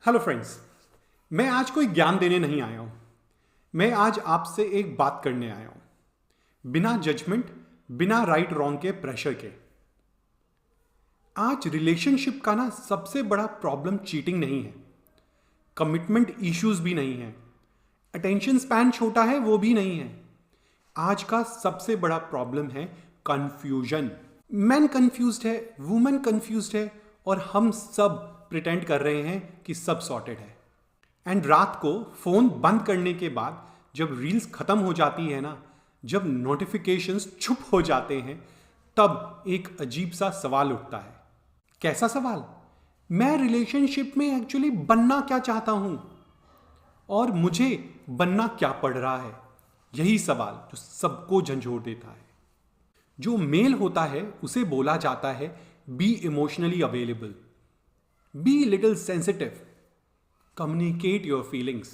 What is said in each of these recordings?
Hello friends. मैं आज कोई ज्ञान देने नहीं आया हूं। मैं आज आपसे एक बात करने आया हूं, बिना जजमेंट, बिना राइट रॉन्ग के प्रेशर के। आज रिलेशनशिप का ना सबसे बड़ा प्रॉब्लम चीटिंग नहीं है, कमिटमेंट इश्यूज भी नहीं है, अटेंशन स्पैन छोटा है वो भी नहीं है। आज का सबसे बड़ा प्रॉब्लम है कंफ्यूजन। मैन कंफ्यूज्ड है, वुमेन कंफ्यूज्ड है, और हम सब प्रिटेंड कर रहे हैं कि सब सॉर्टेड है। एंड रात को फोन बंद करने के बाद जब रील्स खत्म हो जाती है ना, जब नोटिफिकेशंस चुप हो जाते हैं, तब एक अजीब सा सवाल उठता है। कैसा सवाल? मैं रिलेशनशिप में एक्चुअली बनना क्या चाहता हूं और मुझे बनना क्या पड़ रहा है? यही सवाल जो सबको झंझोड़ देता है। जो मेल होता है उसे बोला जाता है B emotionally available, be little sensitive, communicate your feelings.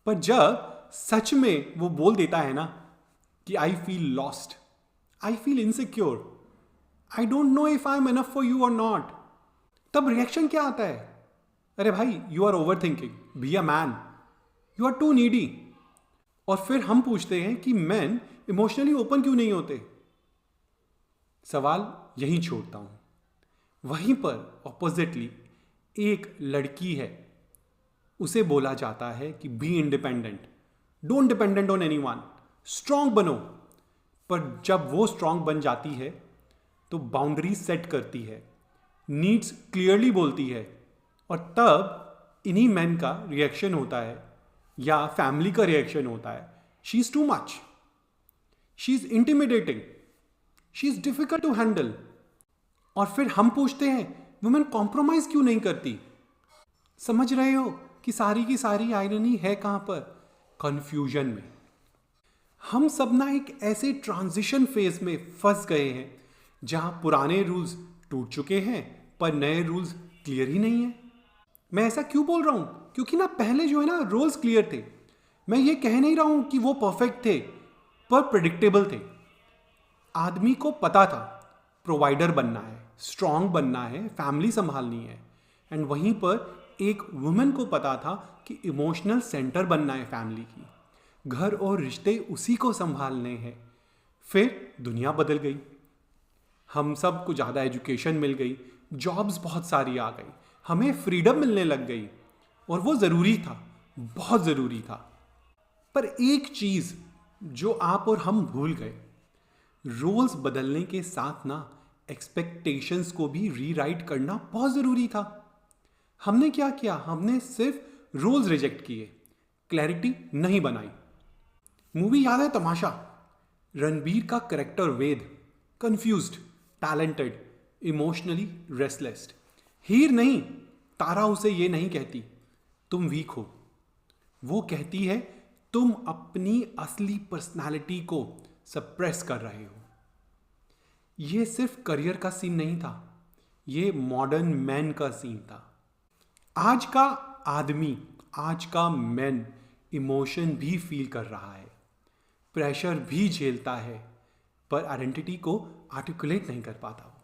पर जब सच में वो बोल देता है ना कि I feel lost, I feel insecure, I don't know if I am enough for you और नॉट, तब रिएक्शन क्या आता है? अरे भाई, you are over thinking, be a man, you are too needy. और फिर हम पूछते हैं कि मैन इमोशनली ओपन क्यों नहीं होते? सवाल यहीं छोड़ता हूं। वहीं पर ऑपोजिटली एक लड़की है, उसे बोला जाता है कि be independent, don't dependent on anyone, strong बनो। पर जब वो स्ट्रांग बन जाती है तो बाउंड्री सेट करती है, नीड्स क्लियरली बोलती है, और तब इन्हीं मैन का रिएक्शन होता है या फैमिली का रिएक्शन होता है, she is too much, she is intimidating, she is difficult to handle. और फिर हम पूछते हैं वुमेन कॉम्प्रोमाइज क्यों नहीं करती? समझ रहे हो कि सारी की सारी आयरनी है कहां पर? कंफ्यूजन में। हम सब ना एक ऐसे ट्रांजिशन फेज में फंस गए हैं जहां पुराने रूल्स टूट चुके हैं पर नए रूल्स क्लियर ही नहीं है। मैं ऐसा क्यों बोल रहा हूं? क्योंकि ना पहले जो है ना रूल्स क्लियर थे। मैं ये कह नहीं रहा हूं कि वो परफेक्ट थे, पर प्रिडिक्टेबल थे। आदमी को पता था प्रोवाइडर बनना है, स्ट्रांग बनना है, फैमिली संभालनी है। एंड वहीं पर एक वुमेन को पता था कि इमोशनल सेंटर बनना है फैमिली की, घर और रिश्ते उसी को संभालने हैं। फिर दुनिया बदल गई, हम सब को ज़्यादा एजुकेशन मिल गई, जॉब्स बहुत सारी आ गई, हमें फ्रीडम मिलने लग गई, और वो ज़रूरी था, बहुत ज़रूरी था। पर एक चीज़ जो आप और हम भूल गए, रोल्स बदलने के साथ ना एक्सपेक्टेशंस को भी रीराइट करना बहुत ज़रूरी था। हमने क्या किया? हमने सिर्फ रोल्स रिजेक्ट किए, क्लैरिटी नहीं बनाई। मूवी याद है तमाशा? रणबीर का करेक्टर वेद, कंफ्यूज्ड, टैलेंटेड, इमोशनली रेस्टलेस। हीर नहीं, तारा उसे ये नहीं कहती तुम वीक हो, वो कहती है तुम अपनी असली पर्सनालिटी को सप्रेस कर रहे हो। ये सिर्फ करियर का सीन नहीं था, ये मॉडर्न मैन का सीन था। आज का आदमी, आज का मैन इमोशन भी फील कर रहा है, प्रेशर भी झेलता है, पर आइडेंटिटी को आर्टिकुलेट नहीं कर पाता वो।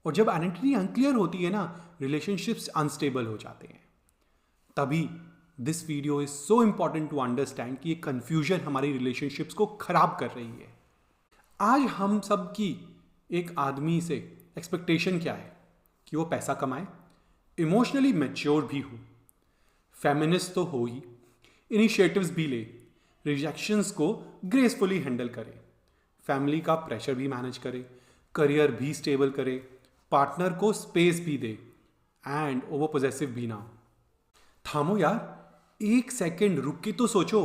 और जब आइडेंटिटी अनक्लियर होती है ना, रिलेशनशिप्स अनस्टेबल हो जाते हैं। तभी this video is so important to understand कि ये कंफ्यूजन हमारी रिलेशनशिप्स को खराब कर रही है। आज हम सब की एक आदमी से एक्सपेक्टेशन क्या है? कि वो पैसा कमाए, इमोशनली मैच्योर भी हो, फेमिनिस्ट तो हो ही, इनिशिएटिव्स भी ले, रिजेक्शंस को ग्रेसफुली हैंडल करे, फैमिली का प्रेशर भी मैनेज करे, करियर भी स्टेबल करे, पार्टनर को स्पेस भी दे, एंड ओवर पोजेसिव भी ना हो। थामो यार, एक सेकंड रुक के तो सोचो,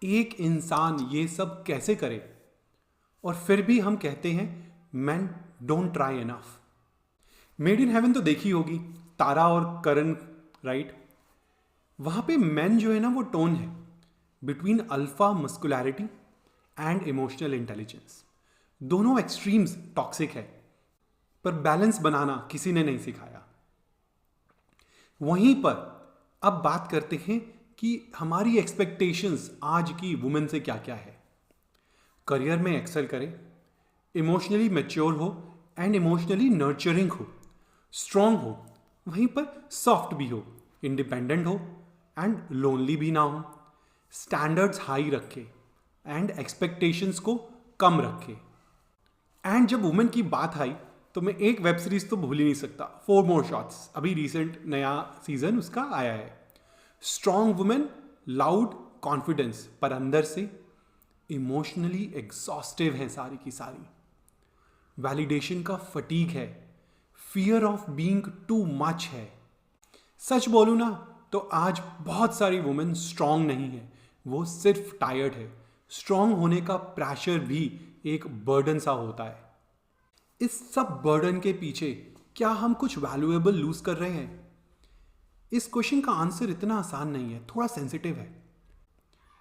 एक इंसान ये सब कैसे करे? और फिर भी हम कहते हैं man don't try enough. Made in heaven तो देखी होगी, तारा और करण, राइट? वहां पे मैन जो है ना वो टोन है between alpha masculinity and emotional intelligence. दोनों एक्सट्रीम्स टॉक्सिक है, पर बैलेंस बनाना किसी ने नहीं सिखाया। वहीं पर अब बात करते हैं कि हमारी एक्सपेक्टेशंस आज की वुमेन से क्या क्या है। करियर में एक्सेल करे, इमोशनली मैच्योर हो एंड इमोशनली नर्चरिंग हो, स्ट्रांग हो, वहीं पर सॉफ्ट भी हो, इंडिपेंडेंट हो एंड लोनली भी ना हो, स्टैंडर्ड्स हाई रखे एंड एक्सपेक्टेशंस को कम रखे। एंड जब वुमेन की बात आई तो मैं एक वेब सीरीज तो भूल ही नहीं सकता, 4 More Shots, अभी रिसेंट नया सीजन उसका आया है। स्ट्रॉन्ग वुमेन, लाउड कॉन्फिडेंस, पर अंदर से इमोशनली एग्जॉस्टिव है सारी की सारी। वैलिडेशन का फटीग है, fear of being too much है। सच बोलूं ना तो आज बहुत सारी वुमेन स्ट्रांग नहीं है, वो सिर्फ टायर्ड है। स्ट्रांग होने का प्रेशर भी एक बर्डन सा होता है। इस सब बर्डन के पीछे क्या हम कुछ वैल्यूएबल लूज कर रहे हैं? इस क्वेश्चन का आंसर इतना आसान नहीं है, थोड़ा सेंसिटिव है।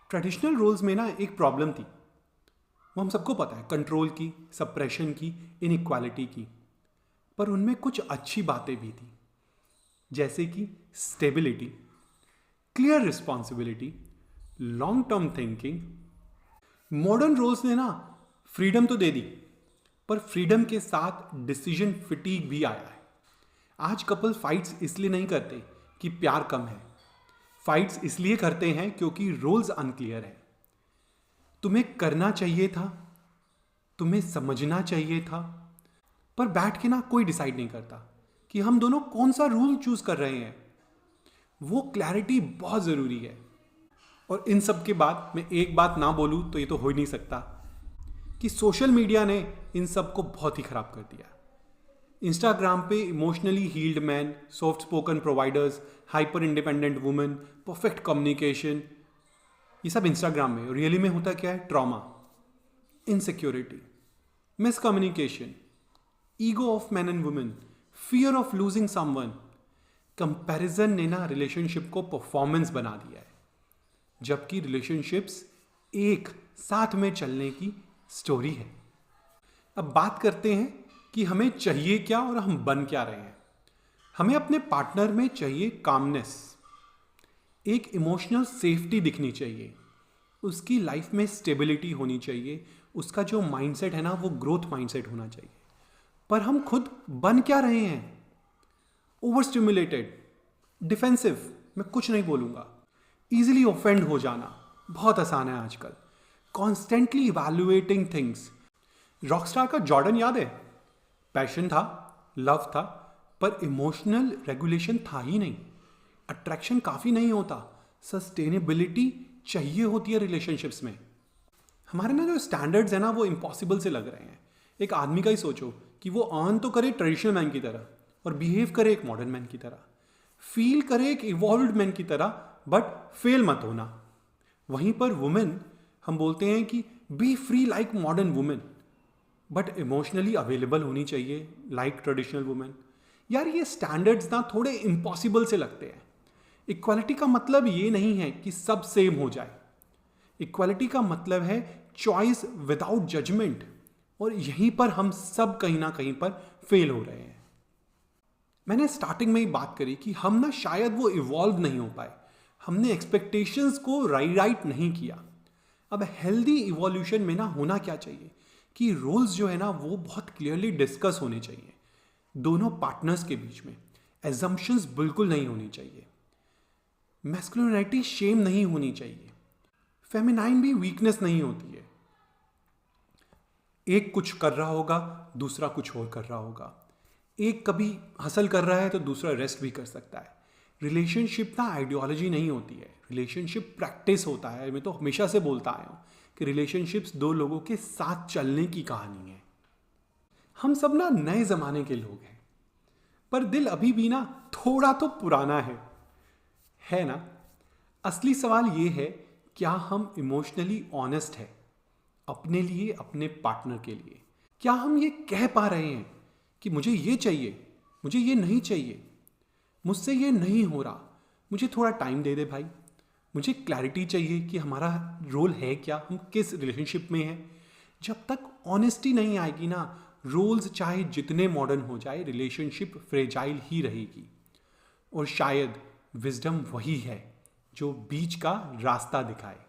ट्रेडिशनल रोल्स में ना एक प्रॉब्लम थी, वो हम सबको पता है, कंट्रोल की, सप्रेशन की, इनइक्वालिटी की। पर उनमें कुछ अच्छी बातें भी थी, जैसे कि stability, clear responsibility, long term thinking. Modern roles ने ना फ्रीडम तो दे दी, पर फ्रीडम के साथ डिसीजन फिटीग भी आया है। आज कपल फाइट्स इसलिए नहीं करते कि प्यार कम है, फाइट्स इसलिए करते हैं क्योंकि रोल्स अनक्लियर है। तुम्हें करना चाहिए था, तुम्हें समझना चाहिए था, पर बैठ के ना कोई डिसाइड नहीं करता कि हम दोनों कौन सा रूल चूज कर रहे हैं। वो क्लैरिटी बहुत जरूरी है। और इन सब के बाद मैं एक बात ना बोलूं तो ये तो हो ही नहीं सकता कि सोशल मीडिया ने इन सब को बहुत ही खराब कर दिया। इंस्टाग्राम पे emotionally healed man, soft spoken providers, hyper independent women, perfect communication, ये सब इंस्टाग्राम में। रियली में होता क्या है? Trauma, insecurity, miscommunication, ego of man and women, fear of losing someone. Comparison ने ना रिलेशनशिप को परफॉर्मेंस बना दिया है, जबकि रिलेशनशिप्स एक साथ में चलने की स्टोरी है। अब बात करते हैं कि हमें चाहिए क्या और हम बन क्या रहे हैं। हमें अपने पार्टनर में चाहिए कामनेस, एक इमोशनल सेफ्टी दिखनी चाहिए, उसकी लाइफ में स्टेबिलिटी होनी चाहिए, उसका जो माइंडसेट है ना वो ग्रोथ माइंडसेट होना चाहिए। पर हम खुद बन क्या रहे हैं? ओवर स्टिमुलेटेड, डिफेंसिव, मैं कुछ नहीं बोलूंगा, इजीली ऑफेंड हो जाना बहुत आसान है आजकल, कॉन्स्टेंटली इवैल्यूएटिंग थिंग्स। रॉकस्टार का जॉर्डन याद है? पैशन था, लव था, पर इमोशनल रेगुलेशन था ही नहीं। अट्रैक्शन काफ़ी नहीं होता, सस्टेनेबिलिटी चाहिए होती है रिलेशनशिप्स में। हमारे ना जो स्टैंडर्ड्स है ना वो इम्पॉसिबल से लग रहे हैं। एक आदमी का ही सोचो कि वो अर्न तो करे ट्रेडिशनल मैन की तरह और बिहेव करे एक मॉडर्न मैन की तरह, फील करे एक इवॉल्व्ड मैन की तरह, बट फेल मत होना। वहीं पर वुमेन हम बोलते हैं कि B free like modern women, but emotionally available होनी चाहिए लाइक ट्रेडिशनल वुमेन। यार ये स्टैंडर्ड्स ना थोड़े इम्पॉसिबल से लगते हैं। इक्वालिटी का मतलब ये नहीं है कि सब सेम हो जाए। इक्वालिटी का मतलब है चॉइस विदाउट जजमेंट, और यहीं पर हम सब कहीं ना कहीं पर फेल हो रहे हैं। मैंने स्टार्टिंग में ही बात करी कि हम ना शायद वो इवॉल्व नहीं हो पाए, हमने एक्सपेक्टेशंस को राइट नहीं किया। अब हेल्दी इवोल्यूशन में ना होना क्या चाहिए कि रोल्स जो है ना वो बहुत क्लियरली डिस्कस होने चाहिए दोनों पार्टनर्स के बीच में। एजम्पशंस बिल्कुल नहीं होनी चाहिए, मैस्कुलिनिटी शेम नहीं होनी चाहिए, फेमिनाइन भी वीकनेस नहीं होती है। एक कुछ कर रहा होगा, दूसरा कुछ और कर रहा होगा, एक कभी हसल कर रहा है तो दूसरा रेस्ट भी कर सकता है। रिलेशनशिप ना आइडियोलॉजी नहीं होती है, रिलेशनशिप प्रैक्टिस होता है। मैं तो हमेशा से बोलता आया हूँ कि रिलेशनशिप्स दो लोगों के साथ चलने की कहानी है। हम सब ना नए ज़माने के लोग हैं, पर दिल अभी भी ना थोड़ा तो पुराना है ना। असली सवाल ये है, क्या हम इमोशनली ऑनेस्ट है अपने लिए, अपने पार्टनर के लिए? क्या हम ये कह पा रहे हैं कि मुझे ये चाहिए, मुझे ये नहीं चाहिए, मुझसे ये नहीं हो रहा, मुझे थोड़ा टाइम दे दे भाई, मुझे क्लैरिटी चाहिए कि हमारा रोल है क्या, हम किस रिलेशनशिप में हैं। जब तक ऑनेस्टी नहीं आएगी ना, रोल्स चाहे जितने मॉडर्न हो जाए, रिलेशनशिप फ्रेजाइल ही रहेगी। और शायद विजडम वही है जो बीच का रास्ता दिखाए।